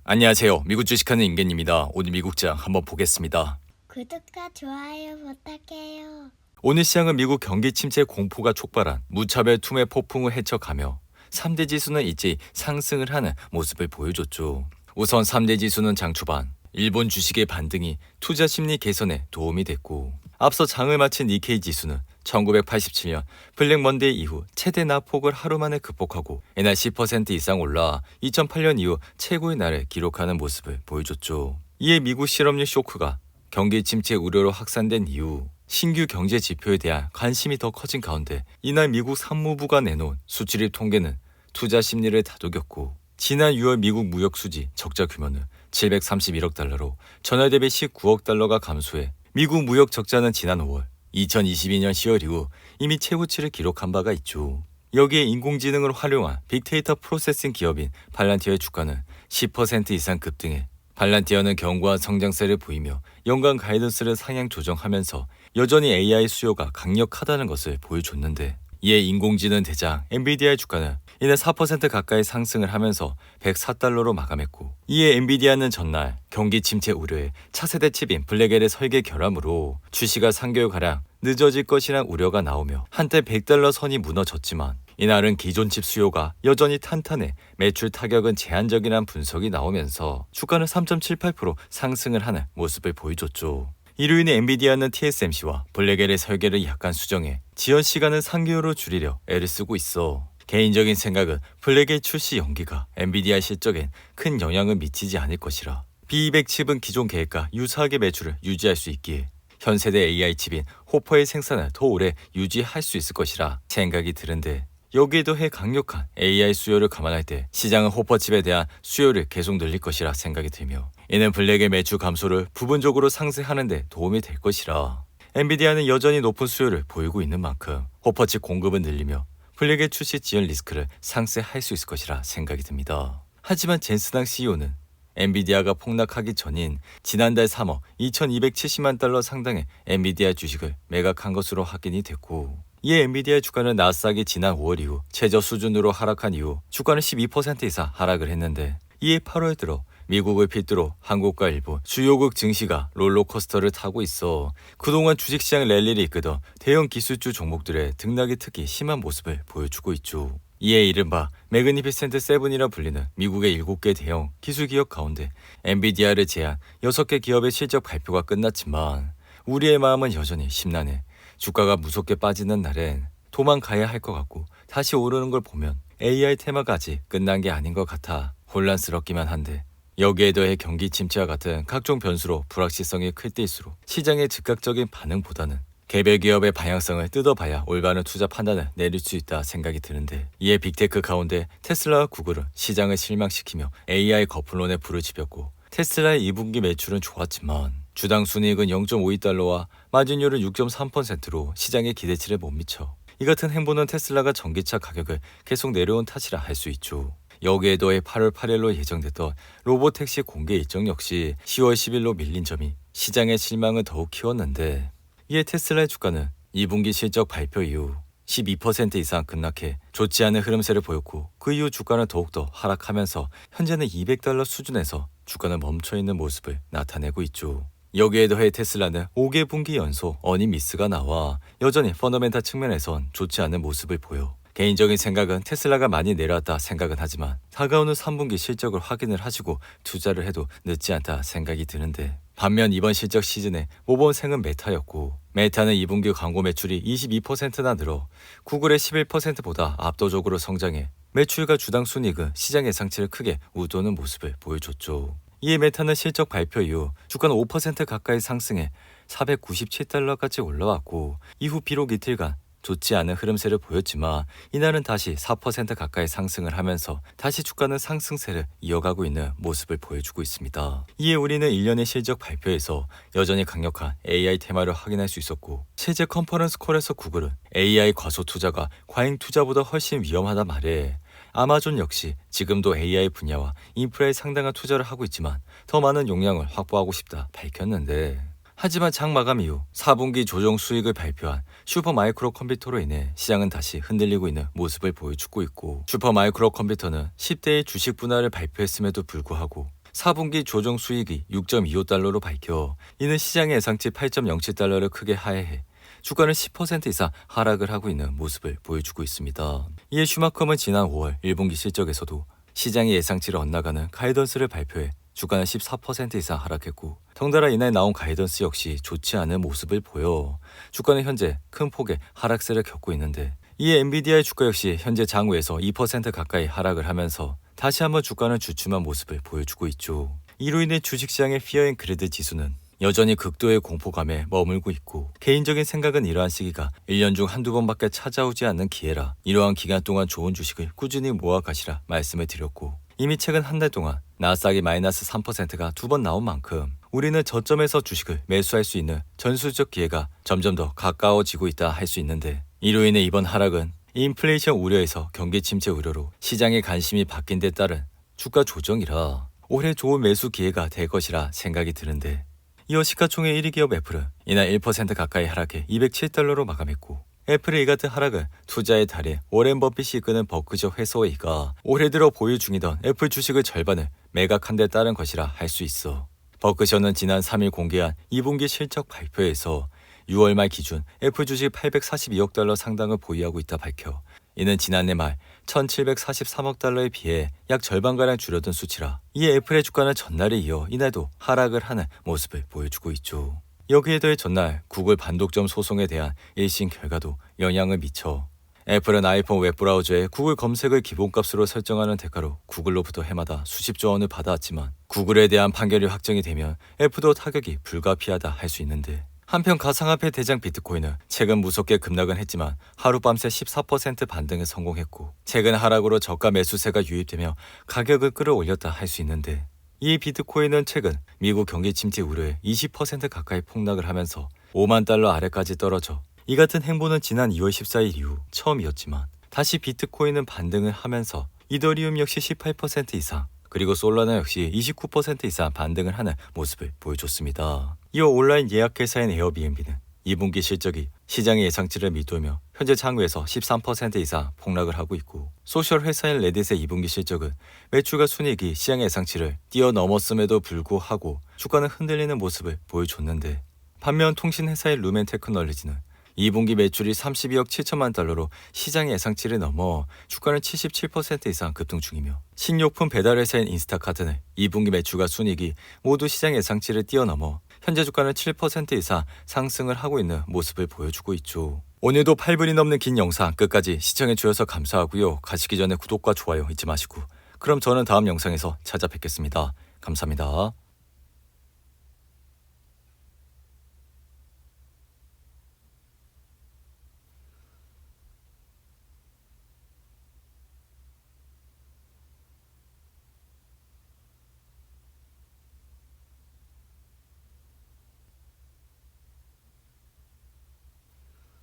안녕하세요. 미국 주식하는 임겐입니다. 오늘 미국장 한번 보겠습니다. 구독과 좋아요 부탁해요. 오늘 시장은 미국 경기 침체 공포가 촉발한 무차별 투매 폭풍을 헤쳐가며 3대 지수는 일제히 상승을 하는 모습을 보여줬죠. 우선 3대 지수는 장 초반 일본 주식의 반등이 투자 심리 개선에 도움이 됐고, 앞서 장을 마친 니케이 지수는 1987년 블랙 먼데이 이후 최대 낙폭을 하루 만에 극복하고 이날 10% 이상 올라 2008년 이후 최고의 날을 기록하는 모습을 보여줬죠. 이에 미국 실업률 쇼크가 경기 침체 우려로 확산된 이후 신규 경제 지표에 대한 관심이 더 커진 가운데 이날 미국 산무부가 내놓은 수출입 통계는 투자 심리를 다독였고, 지난 6월 미국 무역 수지 적자 규모는 731억 달러로 전월 대비 19억 달러가 감소해 미국 무역 적자는 지난 5월 2022년 10월 이후 이미 최고치를 기록한 바가 있죠. 여기에 인공지능을 활용한 빅데이터 프로세싱 기업인 팔란티어의 주가는 10% 이상 급등해 팔란티어는 견고한 성장세를 보이며 연간 가이던스를 상향 조정하면서 여전히 AI 수요가 강력하다는 것을 보여줬는데, 이에 인공지능 대장 엔비디아의 주가는 이날 4% 가까이 상승을 하면서 104달러로 마감했고, 이에 엔비디아는 전날 경기 침체 우려에 차세대 칩인 블랙엘의 설계 결함으로 출시가 3개월가량 늦어질 것이란 우려가 나오며 한때 100달러 선이 무너졌지만, 이날은 기존 칩 수요가 여전히 탄탄해 매출 타격은 제한적이란 분석이 나오면서 주가는 3.78% 상승을 하는 모습을 보여줬죠. 이로 인해 엔비디아는 TSMC와 블랙엘의 설계를 약간 수정해 지연 시간을 3개월로 줄이려 애를 쓰고 있어. 개인적인 생각은 블랙엘 출시 연기가 엔비디아 실적엔 큰 영향을 미치지 않을 것이라 B200 칩은 기존 계획과 유사하게 매출을 유지할 수 있기에 현 세대 AI 칩인 호퍼의 생산을 더 오래 유지할 수 있을 것이라 생각이 드는데, 여기에 더해 강력한 AI 수요를 감안할 때 시장은 호퍼 칩에 대한 수요를 계속 늘릴 것이라 생각이 들며, 이는 블랙의 매출 감소를 부분적으로 상쇄하는 데 도움이 될 것이라 엔비디아는 여전히 높은 수요를 보이고 있는 만큼 호퍼 칩 공급을 늘리며 블랙의 출시 지연 리스크를 상쇄할 수 있을 것이라 생각이 듭니다. 하지만 젠스당 CEO는 엔비디아가 폭락하기 전인 지난달 3월 2270만 달러 상당의 엔비디아 주식을 매각한 것으로 확인이 됐고, 이에 엔비디아 주가는 나스닥이 지난 5월 이후 최저 수준으로 하락한 이후 주가는 12% 이상 하락을 했는데, 이에 8월 들어 미국을 필두로 한국과 일본 주요국 증시가 롤러코스터를 타고 있어 그동안 주식시장 랠리를 이끌던 대형 기술주 종목들의 등락이 특히 심한 모습을 보여주고 있죠. 이에 이른바 매그니피센트 세븐이라 불리는 미국의 7개 대형 기술기업 가운데 엔비디아를 제한 6개 기업의 실적 발표가 끝났지만 우리의 마음은 여전히 심란해. 주가가 무섭게 빠지는 날엔 도망가야 할 것 같고, 다시 오르는 걸 보면 AI 테마가 아직 끝난 게 아닌 것 같아 혼란스럽기만 한데, 여기에 더해 경기 침체와 같은 각종 변수로 불확실성이 클 때일수록 시장의 즉각적인 반응보다는 개별 기업의 방향성을 뜯어봐야 올바른 투자 판단을 내릴 수 있다 생각이 드는데, 이에 빅테크 가운데 테슬라와 구글은 시장을 실망시키며 AI 거품론에 불을 지폈고, 테슬라의 2분기 매출은 좋았지만 주당 순이익은 0.52달러와 마진율은 6.3%로 시장의 기대치를 못 미쳐 이 같은 행보는 테슬라가 전기차 가격을 계속 내려온 탓이라 할 수 있죠. 여기에 더해 8월 8일로 예정됐던 로보택시 공개 일정 역시 10월 10일로 밀린 점이 시장의 실망을 더욱 키웠는데, 이에 테슬라의 주가는 2분기 실적 발표 이후 12% 이상 급락해 좋지 않은 흐름세를 보였고, 그 이후 주가는 더욱더 하락하면서 현재는 200달러 수준에서 주가는 멈춰있는 모습을 나타내고 있죠. 여기에 더해 테슬라는 5개 분기 연속 어닝 미스가 나와 여전히 펀더멘탈 측면에선 좋지 않은 모습을 보여 개인적인 생각은 테슬라가 많이 내려왔다 생각은 하지만 다가오는 3분기 실적을 확인을 하시고 투자를 해도 늦지 않다 생각이 드는데, 반면 이번 실적 시즌에 모범생은 메타였고, 메타는 2분기 광고 매출이 22%나 늘어 구글의 11%보다 압도적으로 성장해 매출과 주당 순이익은 시장 예상치를 크게 웃도는 모습을 보여줬죠. 이에 메타는 실적 발표 이후 주가는 5% 가까이 상승해 497달러까지 올라왔고, 이후 비록 이틀간 좋지 않은 흐름세를 보였지만 이날은 다시 4% 가까이 상승을 하면서 다시 주가는 상승세를 이어가고 있는 모습을 보여주고 있습니다. 이에 우리는 1년의 실적 발표에서 여전히 강력한 AI 테마를 확인할 수 있었고, 실제 컨퍼런스 콜에서 구글은 AI 과소 투자가 과잉 투자보다 훨씬 위험하다 말해 아마존 역시 지금도 AI 분야와 인프라에 상당한 투자를 하고 있지만 더 많은 용량을 확보하고 싶다 밝혔는데, 하지만 장 마감 이후 4분기 조정 수익을 발표한 슈퍼마이크로 컴퓨터로 인해 시장은 다시 흔들리고 있는 모습을 보여주고 있고, 슈퍼마이크로 컴퓨터는 10대의 주식 분할을 발표했음에도 불구하고 4분기 조정 수익이 6.25달러로 밝혀 이는 시장의 예상치 8.07달러를 크게 하회해 주가는 10% 이상 하락을 하고 있는 모습을 보여주고 있습니다. 이에 슈마컴은 지난 5월 1분기 실적에서도 시장의 예상치를 엇나가는 가이던스를 발표해 주가는 14% 이상 하락했고 덩달아 이날 나온 가이던스 역시 좋지 않은 모습을 보여 주가는 현재 큰 폭의 하락세를 겪고 있는데 이에 엔비디아의 주가 역시 현재 장외에서 2% 가까이 하락을 하면서 다시 한번 주가는 주춤한 모습을 보여주고 있죠. 이로 인해 주식시장의 피어 앤 그레드 지수는 여전히 극도의 공포감에 머물고 있고 개인적인 생각은 이러한 시기가 1년 중 한두 번밖에 찾아오지 않는 기회라 이러한 기간 동안 좋은 주식을 꾸준히 모아 가시라 말씀을 드렸고 이미 최근 한 달 동안 나스닥이 마이너스 3%가 두 번 나온 만큼 우리는 저점에서 주식을 매수할 수 있는 전술적 기회가 점점 더 가까워지고 있다 할 수 있는데 이로 인해 이번 하락은 인플레이션 우려에서 경기 침체 우려로 시장의 관심이 바뀐 데 따른 주가 조정이라 올해 좋은 매수 기회가 될 것이라 생각이 드는데 이어 시가총액 1위 기업 애플은 이날 1% 가까이 하락해 207달러로 마감했고 애플의 이 같은 하락은 투자의 달인 워렌 버핏이 이끄는 버크셔 해서웨이가 올해 들어 보유 중이던 애플 주식의 절반을 매각한 데 따른 것이라 할 수 있어. 버크셔는 지난 3일 공개한 2분기 실적 발표에서 6월 말 기준 애플 주식 842억 달러 상당을 보유하고 있다 밝혀 이는 지난해 말 1743억 달러에 비해 약 절반가량 줄어든 수치라 이에 애플의 주가는 전날에 이어 이날도 하락을 하는 모습을 보여주고 있죠. 여기에 더해 전날 구글 반독점 소송에 대한 1심 결과도 영향을 미쳐 애플은 아이폰 웹브라우저에 구글 검색을 기본값으로 설정하는 대가로 구글로부터 해마다 수십조 원을 받아왔지만 구글에 대한 판결이 확정이 되면 애플도 타격이 불가피하다 할 수 있는데 한편 가상화폐 대장 비트코인은 최근 무섭게 급락은 했지만 하룻밤새 14% 반등에 성공했고 최근 하락으로 저가 매수세가 유입되며 가격을 끌어올렸다 할 수 있는데 이 비트코인은 최근 미국 경기 침체 우려에 20% 가까이 폭락을 하면서 5만 달러 아래까지 떨어져 이 같은 행보는 지난 2월 14일 이후 처음이었지만 다시 비트코인은 반등을 하면서 이더리움 역시 18% 이상 그리고 솔라나 역시 29% 이상 반등을 하는 모습을 보여줬습니다. 이어 온라인 예약회사인 에어비앤비는 2분기 실적이 시장의 예상치를 밑돌며 현재 장외에서 13% 이상 폭락을 하고 있고 소셜 회사인 레딧의 2분기 실적은 매출과 순이익이 시장의 예상치를 뛰어넘었음에도 불구하고 주가는 흔들리는 모습을 보여줬는데 반면 통신 회사인 루멘 테크놀로지는 2분기 매출이 32억 7천만 달러로 시장의 예상치를 넘어 주가는 77% 이상 급등 중이며 식료품 배달 회사인 인스타카트는 2분기 매출과 순이익이 모두 시장 예상치를 뛰어넘어 현재 주가는 7% 이상 상승을 하고 있는 모습을 보여주고 있죠. 오늘도 8분이 넘는 긴 영상 끝까지 시청해 주셔서 감사하고요. 가시기 전에 구독과 좋아요 잊지 마시고 그럼 저는 다음 영상에서 찾아뵙겠습니다. 감사합니다.